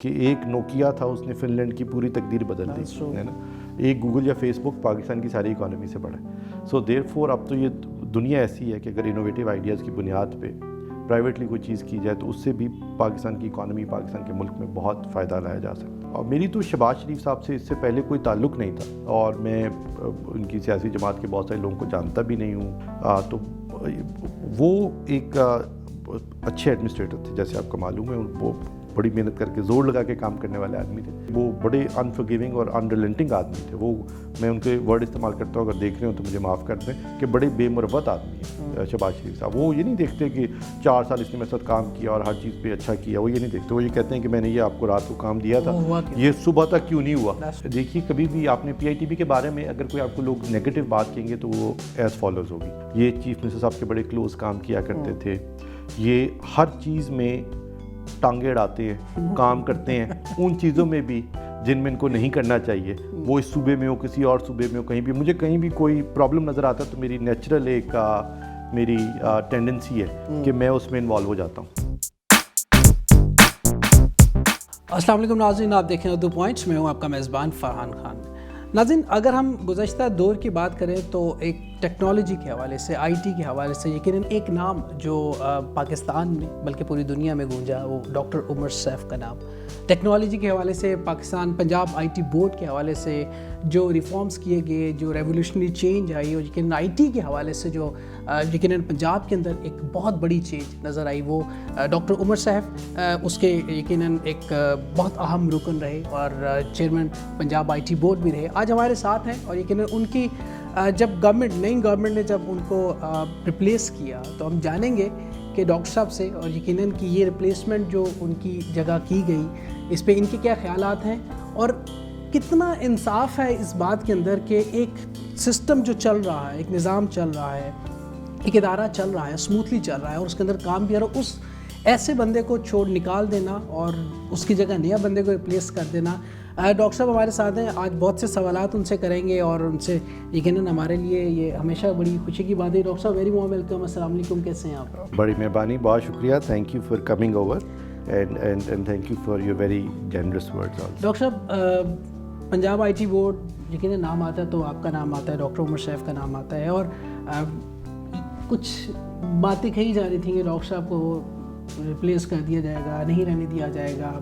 کہ ایک نوکیا تھا، اس نے فن لینڈ کی پوری تقدیر بدل دی ہے نا. ایک گوگل یا فیس بک پاکستان کی ساری اکانومی سے بڑا ہے. سو دیر فور اب تو یہ دنیا ایسی ہے کہ اگر انوویٹیو آئیڈیاز کی بنیاد پہ پرائیویٹلی کوئی چیز کی جائے تو اس سے بھی پاکستان کی اکانومی، پاکستان کے ملک میں بہت فائدہ لایا جا سکتا ہے. اور میری تو شہباز شریف صاحب سے اس سے پہلے کوئی تعلق نہیں تھا، اور میں ان کی سیاسی جماعت کے بہت سارے لوگوں کو جانتا بھی نہیں ہوں. تو وہ ایک اچھے ایڈمنسٹریٹر تھے، جیسے آپ کو معلوم ہے. وہ بڑی محنت کر کے زور لگا کے کام کرنے والے آدمی تھے. وہ بڑے انفرگیونگ اور انریلنٹنگ آدمی تھے. وہ میں ان کے ورڈ استعمال کرتا ہوں، اگر دیکھ رہے ہوں تو مجھے معاف کر دیں، کہ بڑے بے مروت آدمی ہیں شہباز شریف صاحب. وہ یہ نہیں دیکھتے کہ 4 سال اس نے میرے ساتھ کام کیا اور ہر چیز پہ اچھا کیا. وہ یہ نہیں دیکھتے. وہ یہ کہتے ہیں کہ میں نے یہ آپ کو رات کو کام دیا تھا، یہ صبح تک کیوں نہیں ہوا. دیکھیے کبھی بھی آپ نے پی آئی ٹی بی کے بارے میں اگر کوئی آپ کو لوگ نیگیٹو بات کہیں گے تو وہ ایز فالوز ہوگی. یہ چیف منسٹر صاحب کے بڑے کلوز کام کیا کرتے تھے. یہ ہر چیز میں ٹانگیں اڑاتے ہیں، کام کرتے ہیں ان چیزوں میں بھی جن میں ان کو نہیں کرنا چاہیے. وہ اس صوبے میں ہو، کسی اور صوبے میں ہو، کہیں بھی مجھے کہیں بھی کوئی پرابلم نظر آتا ہے تو میری نیچرل ایک میری ٹینڈنسی ہے کہ میں اس میں انوالو ہو جاتا ہوں. السلام علیکم ناظرین، آپ دیکھ رہے ہیں 2 پوائنٹس. میں ہوں آپ کا میزبان فرحان خان. ناظرین، اگر ہم گزشتہ دور کی بات کریں تو ایک ٹیکنالوجی کے حوالے سے، آئی ٹی کے حوالے سے یقیناً ایک نام جو پاکستان میں بلکہ پوری دنیا میں گونجا، وہ ڈاکٹر عمر سیف کا نام. ٹیکنالوجی کے حوالے سے Pakistan Punjab I T board کے حوالے سے جو ریفارمز کیے گئے، جو ریولیوشنری چینج آئی، اور یقیناً آئی ٹی کے حوالے سے جو یقیناً پنجاب کے اندر ایک بہت بڑی چینج نظر آئی، وہ ڈاکٹر عمر سیف اس کے یقیناً ایک بہت اہم رکن رہے اور chairman Punjab I T board بھی رہے. آج ہمارے ساتھ ہیں، اور یقیناً ان کی جب نئی گورنمنٹ نے جب ان کو ریپلیس کیا تو ہم جانیں گے کہ ڈاکٹر صاحب سے، اور یقیناً کہ یہ ریپلیسمنٹ جو ان کی جگہ کی گئی اس پہ ان کے کیا خیالات ہیں، اور کتنا انصاف ہے اس بات کے اندر کہ ایک سسٹم جو چل رہا ہے، ایک نظام چل رہا ہے، ایک ادارہ چل رہا ہے، اسموتھلی چل رہا ہے، اور اس کے اندر کام بھی، اور اس ایسے بندے کو نکال دینا اور اس کی جگہ نیا بندے کو ریپلیس کر دینا. ڈاکٹر صاحب ہمارے ساتھ ہیں. آج بہت سے سوالات ان سے کریں گے، اور ان سے یقیناً ہمارے لیے یہ ہمیشہ بڑی خوشی کی بات ہے. ڈاکٹر صاحب ویری وارم ویلکم. السلام علیکم، کیسے ہیں آپ؟ بڑی مہربانی، بہت شکریہ. Thank you for coming over and thank you for your very generous words also. Doctor صاحب، پنجاب آئی ٹی بورڈ یقیناً نام آتا ہے تو آپ کا نام آتا ہے، ڈاکٹر عمر سیف کا نام آتا ہے، اور کچھ باتیں کہی جا رہی تھیں کہ ڈاکٹر صاحب کو ریپلیس کر دیا جائے گا، نہیں رہنے دیا جائے گا.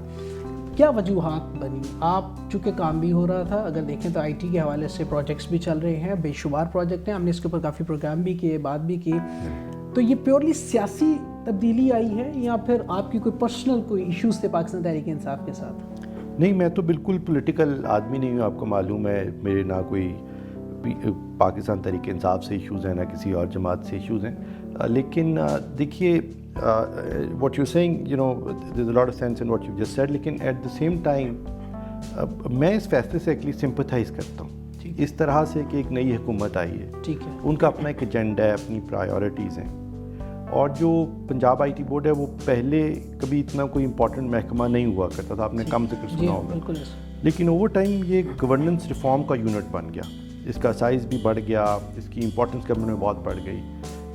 کیا وجوہات بنی؟ آپ چونکہ کام بھی ہو رہا تھا، اگر دیکھیں تو آئی ٹی کے حوالے سے پروجیکٹس بھی چل رہے ہیں، بے شمار پروجیکٹ ہیں، ہم نے اس کے اوپر کافی پروگرام بھی کیے، بات بھی کی. تو یہ پیورلی سیاسی تبدیلی آئی ہے یا پھر آپ کی کوئی پرسنل کوئی ایشوز تھے پاکستان تحریک انصاف کے ساتھ؟ نہیں، میں تو بالکل پولیٹیکل آدمی نہیں ہوں. آپ کو معلوم ہے میرے نہ کوئی پاکستان تحریک انصاف سے ایشوز ہیں، نہ کسی اور جماعت سے ایشوز ہیں. لیکن دیکھیے what you're saying, you know, there's a lot of sense in what you've just said, لیکن at the same time میں اس فیصلے سے ایکچولی سمپتھائز کرتا ہوں. اس طرح سے کہ ایک نئی حکومت آئی ہے، ٹھیک ہے، ان کا اپنا ایک ایجنڈا ہے، اپنی پرائیورٹیز ہیں. اور جو پنجاب آئی ٹی بورڈ ہے وہ پہلے کبھی اتنا کوئی امپورٹنٹ محکمہ نہیں ہوا کرتا تھا، آپ نے کم ذکر سنا ہوگا، لیکن اوور ٹائم یہ گورننس ریفارم کا یونٹ بن گیا. اس کا سائز بھی بڑھ گیا، اس کی امپورٹنس گورنمنٹ میں بہت بڑھ گئی.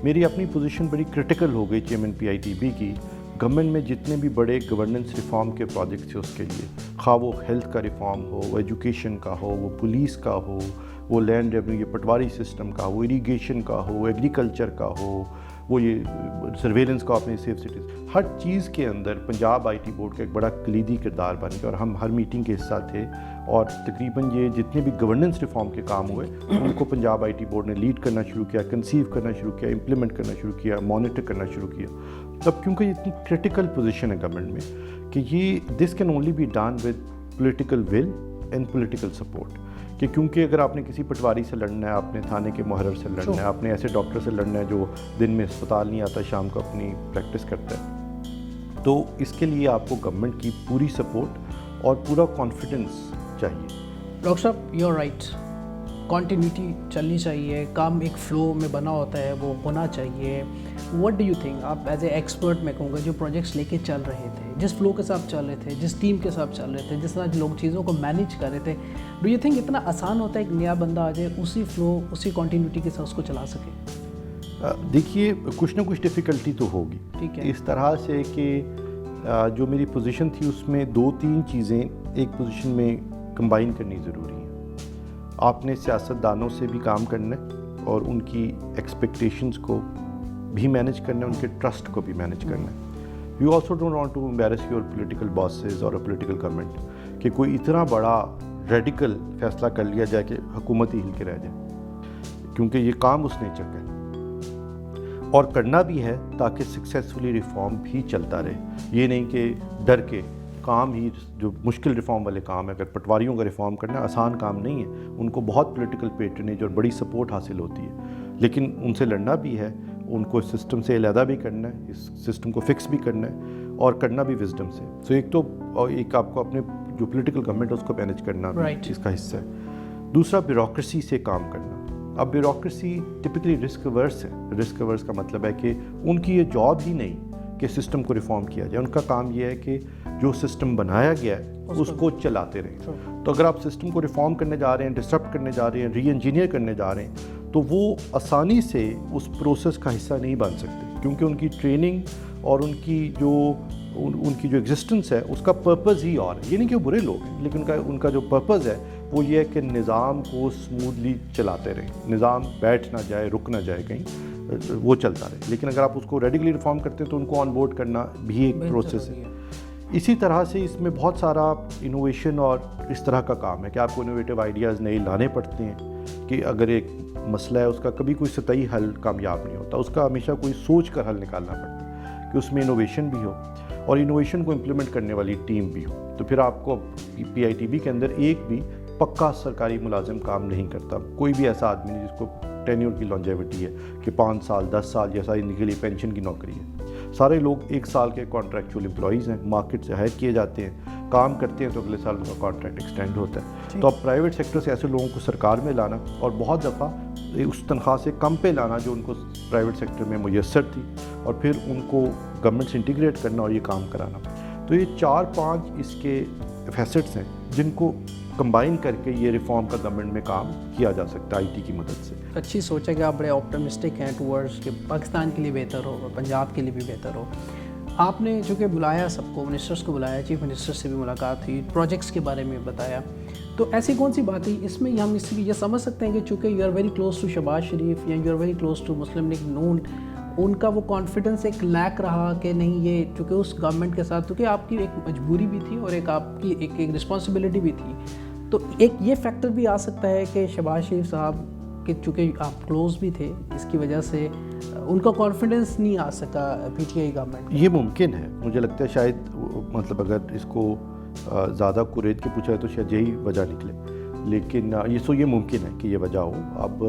میری اپنی پوزیشن بڑی کرٹیکل ہو گئی chairman P I T B کی. گورنمنٹ میں جتنے بھی بڑے گورننس ریفارم کے پروجیکٹس تھے اس کے لیے، خواہ وہ ہیلتھ کا ریفارم ہو، وہ ایجوکیشن کا ہو، وہ پولیس کا ہو، وہ لینڈ ریونیو پٹواری سسٹم کا ہو، اریگیشن کا ہو، ایگریکلچر کا ہو، وہ یہ سرویلنس کا اپنے سیف سٹیز، ہر چیز کے اندر پنجاب آئی ٹی بورڈ کا ایک بڑا کلیدی کردار بن گیا. اور ہم ہر میٹنگ کے حصہ تھے، اور تقریباً یہ جتنے بھی گورننس ریفارم کے کام ہوئے ان کو پنجاب آئی ٹی بورڈ نے لیڈ کرنا شروع کیا، کنسیو کرنا شروع کیا، امپلیمنٹ کرنا شروع کیا، مانیٹر کرنا شروع کیا. تب کیونکہ یہ اتنی کرٹیکل پوزیشن ہے گورنمنٹ میں کہ یہ this can only be done with political will and political support. کہ کیونکہ اگر آپ نے کسی پٹواری سے لڑنا ہے، آپ نے تھانے کے محرر سے لڑنا ہے، آپ نے ایسے ڈاکٹر سے لڑنا ہے جو دن میں اسپتال نہیں آتا، شام کو اپنی پریکٹس کرتا ہے، تو اس کے لیے آپ کو گورنمنٹ کی پوری سپورٹ اور پورا کانفیڈنس چاہیے. ڈاکٹر صاحب یو آر رائٹ، کنٹینیوٹی چلنی چاہیے، کام ایک فلو میں بنا ہوتا ہے، وہ ہونا چاہیے. واٹ ڈو یو تھنک، آپ ایز اے ایکسپرٹ میں کہوں گا، جو پروجیکٹس لے کے چل رہے تھے، جس فلو کے ساتھ چل رہے تھے، جس ٹیم کے ساتھ چل رہے تھے، جس طرح لوگ چیزوں کو مینیج کر رہے تھے، ڈو یو تھنک اتنا آسان ہوتا ہے ایک نیا بندہ آ جائے اسی فلو، اسی کنٹینیوٹی کے ساتھ اس کو چلا سکے؟ دیکھیے کچھ نہ کچھ ڈیفیکلٹی تو ہوگی، ٹھیک ہے، اس طرح سے کہ جو میری پوزیشن تھی اس میں 2-3 چیزیں ایک پوزیشن میں کمبائن کرنی ضروری ہیں. آپ نے سیاستدانوں سے بھی کام کرنا ہے اور ان کی ایکسپیکٹیشنز کو بھی مینیج کرنا ہے, ان کے ٹرسٹ کو بھی مینیج کرنا ہے. You also don't want to embarrass your political bosses اور پولیٹیکل گورنمنٹ کہ کوئی اتنا بڑا ریڈیکل فیصلہ کر لیا جائے کہ حکومت ہی ہل کے رہ جائے, کیونکہ یہ کام اس نے چکا ہے اور کرنا بھی ہے تاکہ سکسیزفلی ریفارم بھی چلتا رہے. یہ نہیں کہ ڈر کے کام ہی, جو مشکل ریفارم والے کام ہے, اگر پٹواریوں کا ریفارم کرنا آسان کام نہیں ہے, ان کو بہت پولیٹیکل پیٹرنیج اور بڑی سپورٹ حاصل ہوتی ہے, لیکن ان سے لڑنا بھی ہے, ان کو اس سسٹم سے علیحدہ بھی کرنا ہے, اس سسٹم کو فکس بھی کرنا ہے اور کرنا بھی وزڈم سے. سو ایک تو ایک آپ کو اپنے جو پولیٹیکل گورنمنٹ ہے اس کو مینیج کرنا بھی اس کا حصہ ہے. دوسرا بیوروکریسی سے کام کرنا. اب بیوروکریسی ٹپکلی رسک اورس ہے. رسک اورس کا مطلب ہے کہ ان کی یہ جاب ہی نہیں کہ سسٹم کو ریفارم کیا جائے, ان کا کام یہ ہے کہ جو سسٹم بنایا گیا ہے اس کو چلاتے رہیں. تو اگر آپ سسٹم کو ریفارم کرنے جا رہے ہیں, ڈسٹرپٹ کرنے جا رہے ہیں, ری انجینئر کرنے جا رہے ہیں, تو وہ آسانی سے اس پروسیس کا حصہ نہیں بن سکتے, کیونکہ ان کی ٹریننگ اور ان کی جو ایگزسٹنس ہے اس کا پرپز ہی اور ہے. یہ نہیں کہ وہ برے لوگ ہیں, لیکن ان کا جو پرپز ہے وہ یہ ہے کہ نظام کو سموتھلی چلاتے رہیں, نظام بیٹھ نہ جائے, رک نہ جائے کہیں, وہ چلتا رہے. لیکن اگر آپ اس کو ریڈیکلی ریفارم کرتے ہیں تو ان کو آن بورڈ کرنا بھی ایک پروسیس ہے. اسی طرح سے اس میں بہت سارا انوویشن اور اس طرح کا کام ہے کہ آپ کو انوویٹیو آئیڈیاز نئے لانے پڑتے ہیں, کہ اگر ایک مسئلہ ہے اس کا کبھی کوئی سطحی حل کامیاب نہیں ہوتا, اس کا ہمیشہ کوئی سوچ کر حل نکالنا پڑتا ہے کہ اس میں انوویشن بھی ہو اور انوویشن کو امپلیمنٹ کرنے والی ٹیم بھی ہو. تو پھر آپ کو پی آئی ٹی بی کے اندر ایک بھی پکا سرکاری ملازم کام نہیں کرتا. کوئی بھی ایسا آدمی نہیں جس کو ٹینیور کی لانجیوٹی ہے کہ 5 سال 10 سال یا ساری زندگی کے لیے پینشن کی نوکری ہے. سارے لوگ 1 سال کے کانٹریکچوئل امپلائیز ہیں, مارکیٹ سے ہائر کیے جاتے ہیں, کام کرتے ہیں تو اگلے سال ان کا کانٹریکٹ ایکسٹینڈ ہوتا ہے. تو اب پرائیویٹ سیکٹر سے ایسے لوگوں کو سرکار میں لانا اور بہت دفعہ اس تنخواہ سے کم پہ لانا جو ان کو پرائیویٹ سیکٹر میں میسر تھی, اور پھر ان کو گورنمنٹ سے انٹیگریٹ کرنا اور یہ کام کرانا. تو یہ 4-5 اس کے فیسٹس ہیں جن کو کمبائن کر کے یہ ریفارم کا گورنمنٹ میں کام کیا جا سکتا ہے آئی ٹی کی مدد سے. اچھی سوچ ہے کہ آپ بڑے آپٹمسٹک ہیں ٹورڈز کہ پاکستان کے لیے بہتر ہو, پنجاب کے لیے بھی بہتر ہو. آپ نے چونکہ بلایا سب کو, منسٹرز کو بلایا, چیف منسٹر سے بھی ملاقات ہوئی, پروجیکٹس کے بارے میں بتایا, تو ایسی کون سی بات ہے اس میں ہم اس یہ سمجھ سکتے ہیں کہ چونکہ you are very close to Shehbaz Sharif یا you are very close to Muslim League N, ان کا وہ کانفیڈنس ایک لیک رہا کہ نہیں یہ چونکہ اس گورنمنٹ کے ساتھ, کیونکہ آپ کی ایک مجبوری بھی تھی اور ایک آپ کی ایک رسپانسبلٹی بھی تھی, تو ایک یہ فیکٹر بھی آ سکتا ہے کہ شہباز شریف صاحب کہ چونکہ آپ کلوز بھی تھے اس کی وجہ سے ان کا کانفیڈنس نہیں آ سکا پی ٹی آئی گورنمنٹ. یہ ممکن ہے, مجھے لگتا ہے شاید مطلب اگر اس کو زیادہ کریت کے پوچھا ہے تو شاید یہی وجہ نکلے, لیکن یہ ممکن ہے کہ یہ وجہ ہو. اب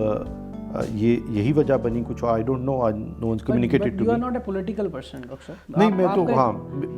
یہی وجہ بنی کچھ, I don't know, no one's communicated to me. You are not a political person doctor صاحب. نہیں میں تو ہاں,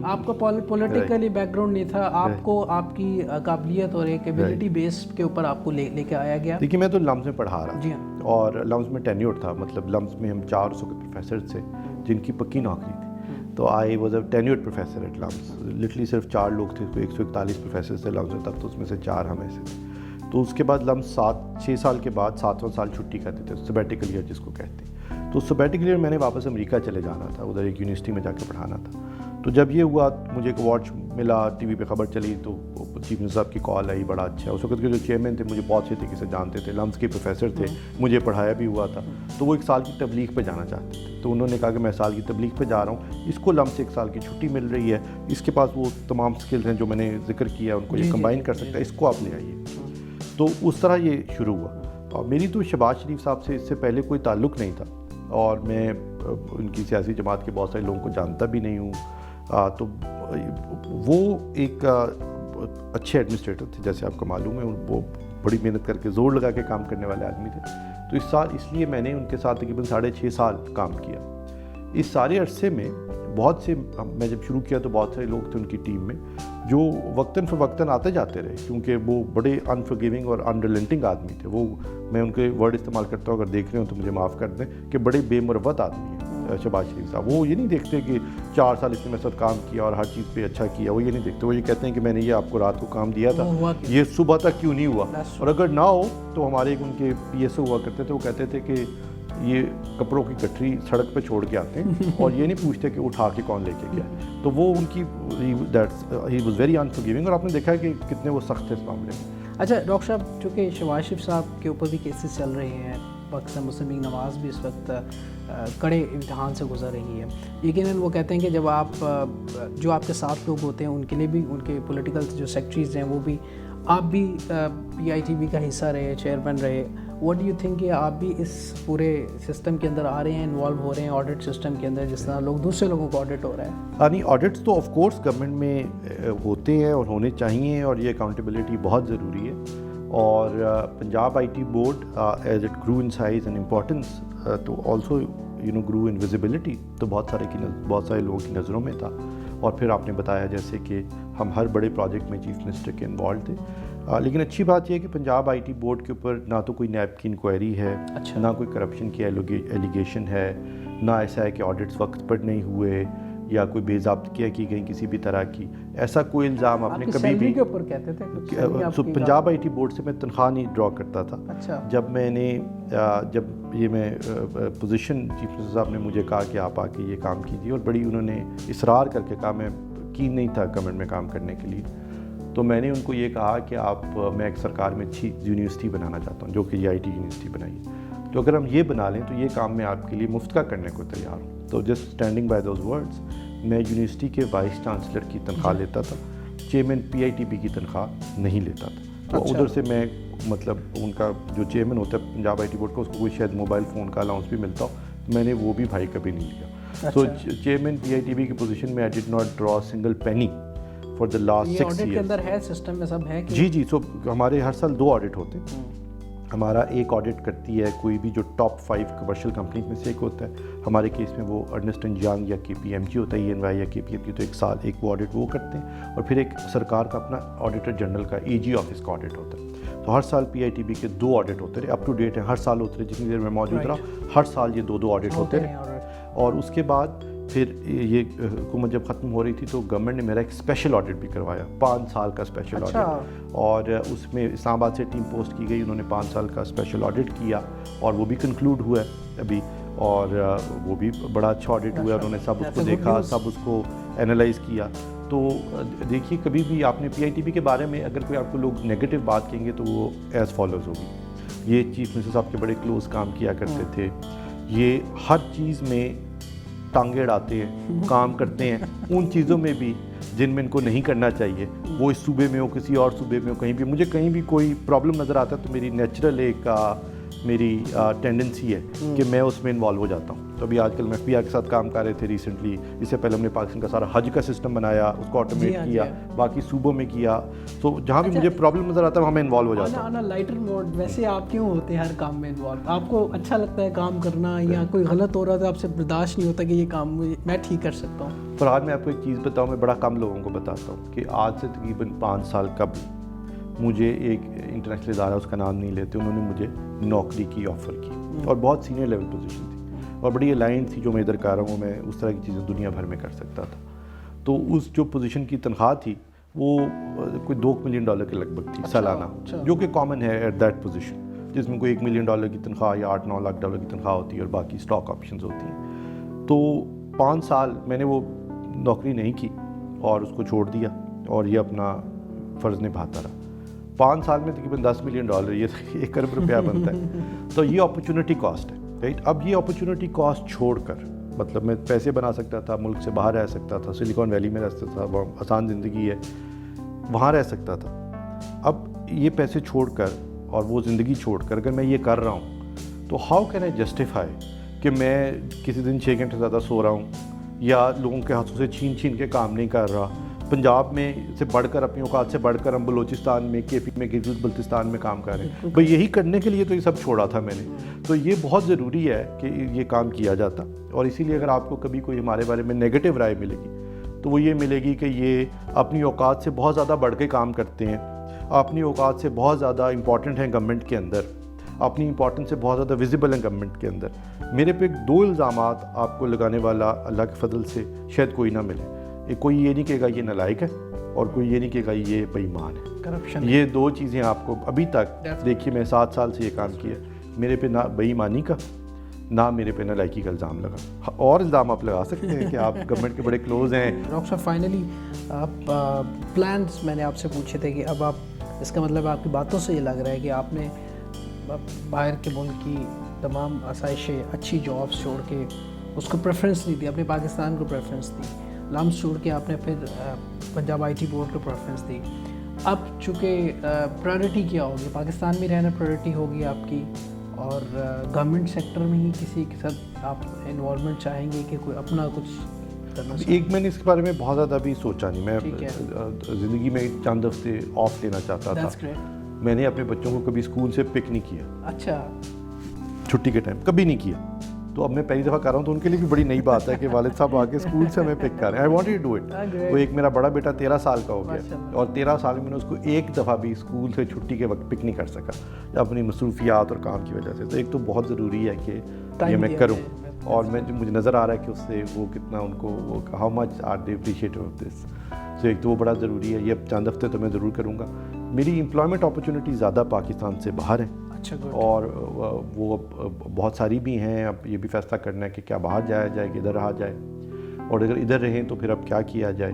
آپ کا پولیٹیکلی بیک گراؤنڈ نہیں تھا, آپ کو آپ کی قابلیت اور ایک ایبلٹی بیس کے اوپر آپ کو لے کے آیا گیا. دیکھیے میں تو لمز میں پڑھا رہا جی تھا, اور لمز میں ٹینیور تھا, مطلب لمز میں ہم 400 کے پروفیسر تھے جن کی پکی نوکری تھی. تو I was a tenured professor at LUMS. Literally صرف 4 لوگ تھے, 141 پروفیسر تھے لمز میں تب, تو اس میں سے 4 ہم ایسے تھے. تو اس کے بعد لمز 6 سال کے بعد 7واں سال چھٹی کرتے تھے, سبیٹیکل ایئر جس کو کہتے ہیں. تو سبیٹیکل ایئر میں نے واپس امریکہ چلے جانا تھا, ادھر ایک یونیورسٹی میں جا کے پڑھانا تھا. تو جب یہ ہوا مجھے ایک ایوارڈ ملا, ٹی وی پہ خبر چلی, تو چیف منسٹر صاحب کی کال آئی, بڑا اچھا. اس وقت کے جو چیئرمین تھے مجھے بہت اچھے طریقے سے جانتے تھے, لمز کے پروفیسر تھے, مجھے پڑھایا بھی ہوا تھا. تو وہ 1 سال کی تبلیغ پہ جانا چاہتے تھے. تو انہوں نے کہا کہ میں سال کی تبلیغ پہ جا رہا ہوں, اس کو لمز سے 1 سال کی چھٹی مل رہی ہے, اس کے پاس وہ تمام سکلز ہیں جو میں نے ذکر کیا, ان کو یہ کمبائن کر سکتا ہے, اس کو آپ لے آئیے. تو اس طرح یہ شروع ہوا. اور میری تو شہباز شریف صاحب سے اس سے پہلے کوئی تعلق نہیں تھا, اور میں ان کی سیاسی جماعت کے بہت سارے لوگوں کو جانتا بھی نہیں ہوں. تو وہ ایک اچھے ایڈمنسٹریٹر تھے, جیسے آپ کو معلوم ہے, وہ بڑی محنت کر کے زور لگا کے کام کرنے والے آدمی تھے. تو اس لیے میں نے ان کے ساتھ تقریباً 6.5 سال کام کیا. اس سارے عرصے میں بہت سے, میں جب شروع کیا تو بہت سارے لوگ تھے ان کی ٹیم میں جو وقتاً فوقتاً آتے جاتے رہے, کیونکہ وہ بڑے انفرگیونگ اور انریلنٹنگ آدمی تھے. وہ, میں ان کے ورڈ استعمال کرتا ہوں, اگر دیکھ رہے ہوں تو مجھے معاف کر دیں, کہ بڑے بے مروت آدمی ہیں شہباز شریف صاحب. وہ یہ نہیں دیکھتے کہ 4 سال اس نے میرے ساتھ کام کیا اور ہر چیز پہ اچھا کیا, وہ یہ نہیں دیکھتے. وہ یہ کہتے ہیں کہ میں نے یہ آپ کو رات کو کام دیا تھا, یہ صبح تک کیوں نہیں ہوا, اور اگر نہ ہو تو ہمارے ان کے پی ایس او ہوا کرتے تھے, وہ کہتے تھے کہ یہ کپڑوں کی گٹھری سڑک پہ چھوڑ کے آتے ہیں اور یہ نہیں پوچھتے کہ اٹھا کے کون لے کے گیا. تو وہ ان کی ہی واز ویری انفورگیونگ, اور آپ نے دیکھا کہ کتنے وہ سخت ہے اس معاملے میں. اچھا ڈاکٹر صاحب, چونکہ شہباز شریف صاحب کے اوپر بھی کیسز چل رہے ہیں, پاکستان مسلم لیگ نواز بھی اس وقت کڑے امتحان سے گزر رہی ہے, یقیناً وہ کہتے ہیں کہ جب آپ جو آپ کے ساتھ لوگ ہوتے ہیں ان کے لیے بھی ان کے پولیٹیکل جو سیکٹریز ہیں وہ بھی, آپ بھی پی آئی ٹی وی کا حصہ رہے, چیئرمین رہے, واٹ ڈو یو تھنک کہ آپ بھی اس پورے سسٹم کے اندر آ رہے ہیں, انوالو ہو رہے ہیں آڈٹ سسٹم کے اندر, جس طرح لوگ دوسرے لوگوں کو آڈٹ ہو رہا ہے؟ نہیں, آڈٹس تو آف کورس گورنمنٹ میں ہوتے ہیں اور ہونے چاہیے, اور یہ اکاؤنٹیبلٹی بہت ضروری ہے. اور Punjab I T board as it grow in size and importance تو آلسو گرو ان ویزیبلٹی, تو بہت سارے لوگوں کی نظروں میں تھا. اور پھر آپ نے بتایا جیسے کہ ہم ہر بڑے پروجیکٹ میں چیف منسٹر کے انوالو تھے. لیکن اچھی بات یہ ہے کہ پنجاب آئی ٹی بورڈ کے اوپر نہ تو کوئی نیب کی انکوائری ہے, نہ کوئی کرپشن کی ایلیگیشن ہے, نہ ایسا ہے کہ آڈٹس وقت پر نہیں ہوئے یا کوئی بے ضابطگیاں کی گئی کسی بھی طرح کی. ایسا کوئی الزام آپ نے کبھی بھی, پنجاب آئی ٹی بورڈ سے میں تنخواہ نہیں ڈرا کرتا تھا. جب میں پوزیشن چیف منسٹر صاحب نے مجھے کہا کہ آپ آ کے یہ کام کیجیے, اور بڑی انہوں نے اصرار کر کے کہا, میں کین نہیں تھا گورنمنٹ میں کام کرنے کے لیے, تو میں نے ان کو یہ کہا کہ میں ایک سرکار میں اچھی یونیورسٹی بنانا چاہتا ہوں جو کہ آئی ٹی یونیورسٹی بنائی ہے, تو اگر ہم یہ بنا لیں تو یہ کام میں آپ کے لیے مفت کا کرنے کو تیار ہوں. تو just standing by those words, میں یونیورسٹی کے وائس چانسلر کی تنخواہ لیتا تھا, chairman P I T B کی تنخواہ نہیں لیتا تھا. تو ادھر سے میں مطلب ان کا جو چیئرمین ہوتا ہے پنجاب آئی ٹی بورڈ کا, اس کو کوئی شاید موبائل فون کا الاؤنس بھی ملتا ہو, میں نے وہ بھی بھائی کبھی نہیں لیا. تو chairman P I T B کی پوزیشن میں I did not draw single penny for the last 6 years. کے اندر ہے سسٹم میں سب ہے جی. سو ہمارے ہر سال 2 آڈٹ ہوتے ہیں. ہمارا ایک آڈٹ کرتی ہے کوئی بھی جو ٹاپ 5 کمرشل کمپنیز میں سے ایک ہوتا ہے, ہمارے کیس میں وہ ارنسٹ اینڈ ینگ یا کے پی ایم جی ہوتا ہے, EY یا کے پی ایم جی, تو ایک سال ایک وہ آڈٹ وہ کرتے ہیں. اور پھر ایک سرکار کا اپنا آڈیٹر جنرل کا AG آفس کا آڈٹ ہوتا ہے. تو ہر سال پی آئی ٹی بی کے 2 آڈٹ ہوتے رہے, اپ ٹو ڈیٹ ہیں, ہر سال ہوتے رہے, جتنی دیر میں موجود رہا ہر سال یہ 2 آڈٹ ہوتے رہے. اور اس کے بعد پھر یہ حکومت جب ختم ہو رہی تھی تو گورنمنٹ نے میرا ایک اسپیشل آڈٹ بھی کروایا, 5 سال کا اسپیشل آڈٹ, اور اس میں اسلام آباد سے ٹیم پوسٹ کی گئی, انہوں نے 5 سال کا اسپیشل آڈٹ کیا, اور وہ بھی کنکلوڈ ہوا ہے ابھی, اور وہ بھی بڑا اچھا آڈٹ ہوا ہے. انہوں نے سب اس کو دیکھا, سب اس کو اینالائز کیا. تو دیکھیے, کبھی بھی آپ نے پی آئی ٹی بی کے بارے میں اگر کوئی آپ کو لوگ نیگیٹو بات کہیں گے تو وہ ایز فالوز ہوگی. یہ چیف منسٹر صاحب کے بڑے کلوز کام کیا کرتے تھے, یہ ہر چیز میں ٹانگے اڑاتے ہیں, کام کرتے ہیں ان چیزوں میں بھی جن میں ان کو نہیں کرنا چاہیے. وہ اس صوبے میں ہو, کسی اور صوبے میں ہو, کہیں بھی مجھے کہیں بھی کوئی پرابلم نظر آتا ہے تو میری نیچرل ایک میری ٹینڈنسی ہے کہ میں اس میں انوالو ہو جاتا ہوں. تو ابھی آج کل میں پی آر کے ساتھ کام کر رہے تھے ریسنٹلی, اس سے پہلے ہم نے پاکستان کا سارا حج کا سسٹم بنایا, اس کو آٹومیٹ کیا, باقی صوبوں میں کیا. تو جہاں بھی مجھے پرابلم نظر آتا ہے وہاں میں انوالو ہو جاتا ہوں. لائٹر موڈ, ویسے آپ کیوں ہوتے ہیں ہر کام میں انوالو؟ آپ کو اچھا لگتا ہے کام کرنا, یا کوئی غلط ہو رہا تو آپ سے برداشت نہیں ہوتا کہ یہ کام میں ٹھیک کر سکتا ہوں؟ پر آج میں آپ کو ایک چیز بتاؤں, میں بڑا کم لوگوں کو بتاتا ہوں کہ آج سے تقریباً 5 سال قبل مجھے ایک انٹرنیشنل ادارہ, اس کا نام نہیں لیتے, انہوں نے مجھے نوکری کی آفر کی, اور بہت سینئر لیول پوزیشن تھی, اور بڑی الائن تھی جو میں ادھر کر رہا ہوں, میں اس طرح کی چیزیں دنیا بھر میں کر سکتا تھا. تو اس جو پوزیشن کی تنخواہ تھی وہ کوئی $2 ملین کے لگ بھگ تھی سالانہ, جو کہ کامن ہے ایٹ دیٹ پوزیشن, جس میں کوئی $1 ملین کی تنخواہ یا $8-9 لاکھ کی تنخواہ ہوتی ہے, اور باقی اسٹاک آپشنز ہوتی ہیں. تو 5 سال میں نے وہ نوکری نہیں کی اور اس کو چھوڑ دیا, اور یہ اپنا فرض نبھاتا رہا. 5 سال میں تقریباً $10 ملین, یہ 1 ارب روپیہ بنتا ہے. تو یہ اپرچونٹی کاسٹ ہے, رائٹ. اب یہ اپرچونٹی کاسٹ چھوڑ کر, مطلب میں پیسے بنا سکتا تھا, ملک سے باہر رہ سکتا تھا, سلیکان ویلی میں رہ سکتا تھا, وہ آسان زندگی ہے, وہاں رہ سکتا تھا. اب یہ پیسے چھوڑ کر اور وہ زندگی چھوڑ کر اگر میں یہ کر رہا ہوں تو ہاؤ کین آئی جسٹیفائی کہ میں کسی دن 6 گھنٹے زیادہ سو رہا ہوں, یا لوگوں کے ہاتھوں سے چھین کے کام نہیں کر رہا. پنجاب میں سے بڑھ کر, اپنی اوقات سے بڑھ کر ہم بلوچستان میں, کے پی میں, گلگت بلتستان میں کام کر رہے ہیں. بھائی یہی کرنے کے لیے تو یہ سب چھوڑا تھا میں نے. تو یہ بہت ضروری ہے کہ یہ کام کیا جاتا, اور اسی لیے اگر آپ کو کبھی کوئی ہمارے بارے میں نیگیٹو رائے ملے گی تو وہ یہ ملے گی کہ یہ اپنی اوقات سے بہت زیادہ بڑھ کے کام کرتے ہیں, اپنی اوقات سے بہت زیادہ امپورٹنٹ ہیں گورنمنٹ کے اندر, اپنی امپورٹنس سے بہت زیادہ ویزیبل ہیں گورنمنٹ کے اندر. میرے پہ 2 الزامات آپ کو لگانے والا اللہ کے فضل سے شاید کوئی نہ ملے. کوئی یہ نہیں کہے گا یہ نالائق ہے, اور کوئی یہ نہیں کہے گا یہ بے ایمان ہے, کرپشن. یہ 2 چیزیں آپ کو ابھی تک دیکھیے, میں 7 سال سے یہ کام کیا, میرے پہ نہ بے ایمانی کا نہ میرے پہ نالائکی کا الزام لگا. اور الزام آپ لگا سکتے ہیں کہ آپ گورنمنٹ کے بڑے کلوز ہیں. ڈاکٹر صاحب فائنلی آپ پلانس میں نے آپ سے پوچھے تھے کہ اب آپ, اس کا مطلب آپ کی باتوں سے یہ لگ رہا ہے کہ آپ نے باہر کے ملک کی تمام آسائشیں, اچھی جابس چھوڑ کے اس کو پریفرنس نہیں دی, اپنے پاکستان کو پریفرنس دی, لمس چھوڑ کے آپ نے پھر پنجاب آئی ٹی بورڈ کو پریفرنس دی. اب چونکہ پرائرٹی کیا ہوگی, پاکستان میں رہنا پرائرٹی ہوگی آپ کی, اور گورنمنٹ سیکٹر میں ہی کسی کے ساتھ آپ انوالومنٹ چاہیں گے کہ کوئی اپنا کچھ کرنا؟ ایک میں نے اس کے بارے میں بہت زیادہ ابھی سوچا نہیں. میں زندگی میں چند ہفتے آف لینا چاہتا تھا. میں نے اپنے بچوں کو کبھی اسکول سے پک نہیں کیا. اچھا, چھٹی کے ٹائم کبھی نہیں کیا. تو اب میں پہلی دفعہ کر رہا ہوں تو ان کے لیے بھی بڑی نئی بات ہے کہ والد صاحب آ کے اسکول سے ہمیں پک کر رہے ہیں. I want to do it. وہ ایک میرا بڑا بیٹا 13 سال کا ہو گیا, اور 13 سال میں نے اس کو ایک دفعہ بھی اسکول سے چھٹی کے وقت پک نہیں کر سکا اپنی مصروفیات اور کام کی وجہ سے. تو ایک تو بہت ضروری ہے کہ یہ میں کروں, اور مجھے نظر آ رہا ہے کہ اس سے وہ کتنا ان کو وہ how much are they appreciate of this. تو ایک تو وہ بڑا ضروری ہے. یہ چند ہفتے تو میں ضرور کروں گا. میری امپلائمنٹ اپرچونیٹی زیادہ پاکستان سے باہر ہے, اور وہ بہت ساری بھی ہیں. اب یہ بھی فیصلہ کرنا ہے کہ کیا باہر جایا جائے کہ ادھر رہا جائے, اور اگر ادھر رہیں تو پھر اب کیا کیا جائے.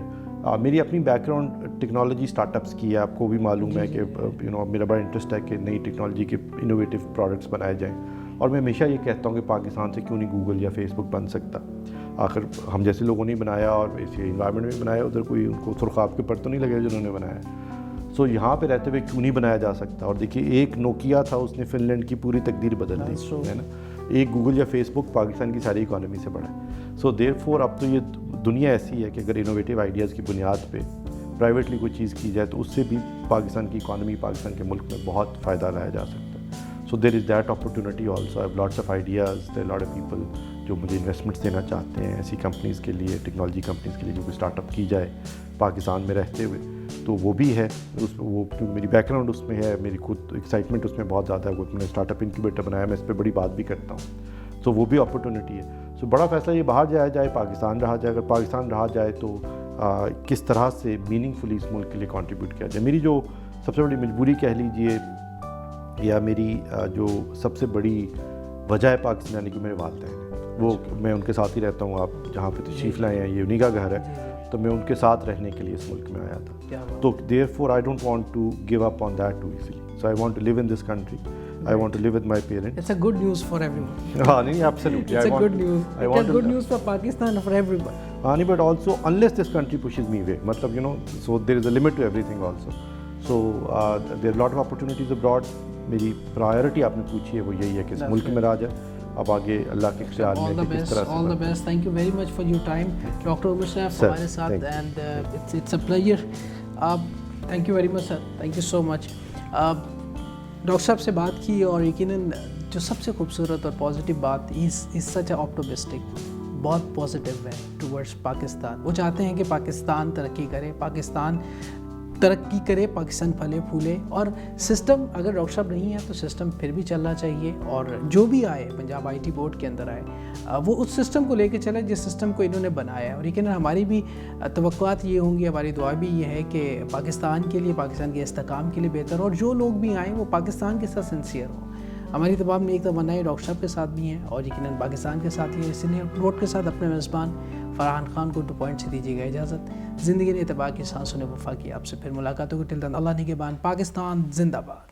میری اپنی back ground technology start ups کی ہے. آپ کو بھی معلوم ہے کہ میرا بڑا انٹرسٹ ہے کہ نئی ٹیکنالوجی کے انوویٹیو پروڈکٹس بنائے جائیں, اور میں ہمیشہ یہ کہتا ہوں کہ پاکستان سے کیوں نہیں گوگل یا فیس بک بن سکتا. آخر ہم جیسے لوگوں نے بنایا اور اسی انوائرمنٹ میں بنایا, ادھر کوئی ان کو سرخاب کے پر تو نہیں لگے جنہوں نے بنایا. سو یہاں پہ رہتے ہوئے کیوں نہیں بنایا جا سکتا. اور دیکھیے ایک نوکیا تھا, اس نے فن لینڈ کی پوری تقدیر بدل دی ہے نا. ایک گوگل یا فیس بک پاکستان کی ساری اکانومی سے بڑا ہے. سو دیر فور اب تو یہ دنیا ایسی ہے کہ اگر انوویٹیو آئیڈیاز کی بنیاد پہ پرائیویٹلی کوئی چیز کی جائے تو اس سے بھی پاکستان کی اکانومی, پاکستان کے ملک میں بہت فائدہ لایا جا سکتا ہے. So there is that opportunity also. I have lots of ideas, there lot of people جو مجھے انویسٹمنٹس دینا چاہتے ہیں ایسی کمپنیز کے لیے, ٹیکنالوجی کمپنیز کے لیے جو کوئی اسٹارٹ اپ کی جائے پاکستان میں رہتے ہوئے. تو وہ بھی ہے, وہ میری بیک گراؤنڈ اس میں ہے, میری خود ایکسائٹمنٹ اس میں بہت زیادہ ہے. میں نے اسٹارٹ اپ انکیوبیٹر بنایا, میں اس پہ بڑی بات بھی کرتا ہوں. سو وہ بھی اپرچونیٹی ہے. سو بڑا فیصلہ یہ باہر جایا جائے, پاکستان رہا جائے. اگر پاکستان رہا جائے تو کس طرح سے میننگ فلی اس ملک کے لیے کنٹریبیوٹ کیا جائے. میری جو سب سے بڑی مجبوری کہہ لیجیے, یا میری جو سب سے بڑی وجہ ہے پاکستان آنے کی, میرے والدین ہیں. وہ میں ان کے ساتھ ہی رہتا ہوں. آپ جہاں پہ تشریف لائے ہیں یہ انہیں کا گھر ہے, تو میں ان کے ساتھ رہنے کے لیے اس ملک میں آیا تھا. تو therefore I don't want to give up on that too easily. So I want to live in this country. I want to live with my parents. It's a good news for everyone. نہیں, absolutely. It's a good news. It's good news for Pakistan, for everyone. But also unless this country pushes me away, matlab, so there is a limit to everything also. So there are a lot of opportunities abroad. میری priority آپ نے پوچھی ہے وہ یہی ہے کہ اس ملک میں رہ جائے. اب آگے اللہ کے خیال میں کس طرح سے. All the best. Thank you very much for your time. Dr. Umar Saif ہمارے ساتھ, and it's a pleasure. Thank you very much sir. Thank you so much. Doctor صاحب سے بات کی, اور یقیناً جو سب سے خوبصورت اور پازیٹیو بات, از سچ اے آپٹمسٹک, بہت پازیٹیو ہے ٹورڈس پاکستان. وہ چاہتے ہیں کہ پاکستان ترقی کرے, پاکستان ترقی کرے, پاکستان پھلے پھولے. اور سسٹم اگر ڈاکٹر صاحب نہیں ہے تو سسٹم پھر بھی چلنا چاہیے, اور جو بھی آئے پنجاب آئی ٹی بورڈ کے اندر آئے وہ اس سسٹم کو لے کے چلے جس سسٹم کو انہوں نے بنایا ہے. اور لیکن ہماری بھی توقعات یہ ہوں گی, ہماری دعا بھی یہ ہے کہ پاکستان کے لیے, پاکستان کے استحکام کے لیے بہتر, اور جو لوگ بھی آئیں وہ پاکستان کے ساتھ سنسیئر ہوں. ہماری تمام ایک تمنا ہے ڈاکٹر صاحب کے ساتھ بھی ہیں, اور یقیناً پاکستان کے ساتھ ہی ہے. اس لیے بورڈ کے ساتھ اپنے میزبان فرحان خان کو 2 پوائنٹ سے دیجیے گا اجازت. زندگی نے اعتبار کی سانسوں نے وفا کی. آپ سے پھر ملاقات ہوگی. ٹل دن اللہ نگہبان. پاکستان زندہ باد.